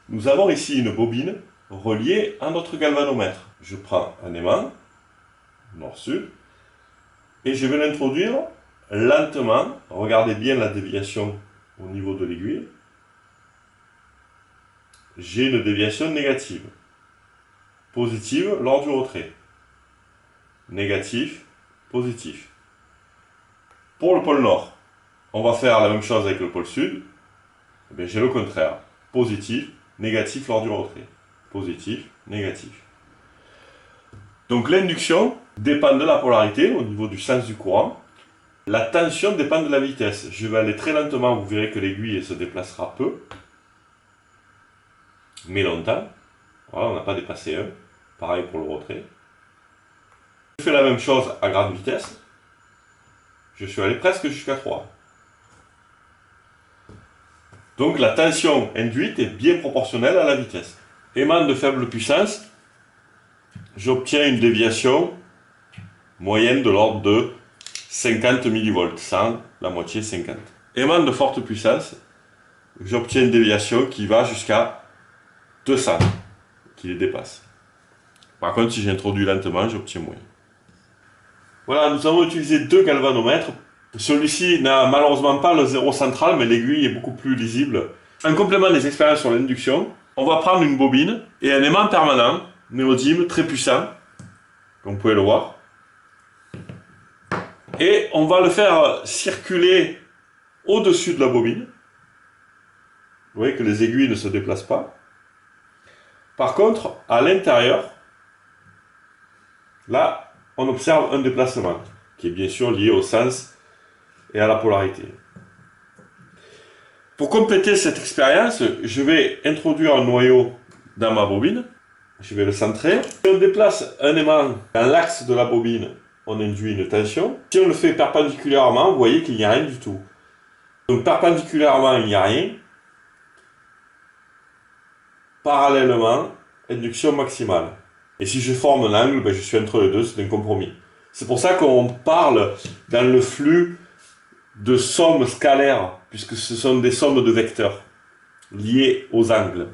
Nous avons ici une bobine reliée à notre galvanomètre. Je prends un aimant, nord-sud, et je vais l'introduire lentement. Regardez bien la déviation au niveau de l'aiguille. J'ai une déviation négative. Positive lors du retrait. Négatif, positif. Pour le pôle Nord, on va faire la même chose avec le pôle Sud. Eh j'ai le contraire. Positif, négatif lors du retrait. Positif, négatif. Donc l'induction dépend de la polarité au niveau du sens du courant. La tension dépend de la vitesse. Je vais aller très lentement, vous verrez que l'aiguille se déplacera peu. Mais longtemps. Voilà, on n'a pas dépassé 1. Pareil pour le retrait. Je fais la même chose à grande vitesse. Je suis allé presque jusqu'à 3. Donc la tension induite est bien proportionnelle à la vitesse. Aimant de faible puissance, j'obtiens une déviation moyenne de l'ordre de 50 millivolts, 100, la moitié 50. Aimant de forte puissance, j'obtiens une déviation qui va jusqu'à 200, qui les dépasse. Par contre, si j'introduis lentement, j'obtiens moins. Voilà, nous avons utilisé 2 galvanomètres. Celui-ci n'a malheureusement pas le zéro central, mais l'aiguille est beaucoup plus lisible. En complément des expériences sur l'induction, on va prendre une bobine et un aimant permanent, néodyme très puissant, comme vous pouvez le voir. Et on va le faire circuler au-dessus de la bobine. Vous voyez que les aiguilles ne se déplacent pas. Par contre, à l'intérieur, là, on observe un déplacement, qui est bien sûr lié au sens et à la polarité. Pour compléter cette expérience, je vais introduire un noyau dans ma bobine. Je vais le centrer. Si on déplace un aimant dans l'axe de la bobine, on induit une tension. Si on le fait perpendiculairement, vous voyez qu'il n'y a rien du tout. Donc perpendiculairement, il n'y a rien. Parallèlement, induction maximale. Et si je forme un angle, je suis entre les deux, c'est un compromis. C'est pour ça qu'on parle dans le flux de sommes scalaires, puisque ce sont des sommes de vecteurs liées aux angles.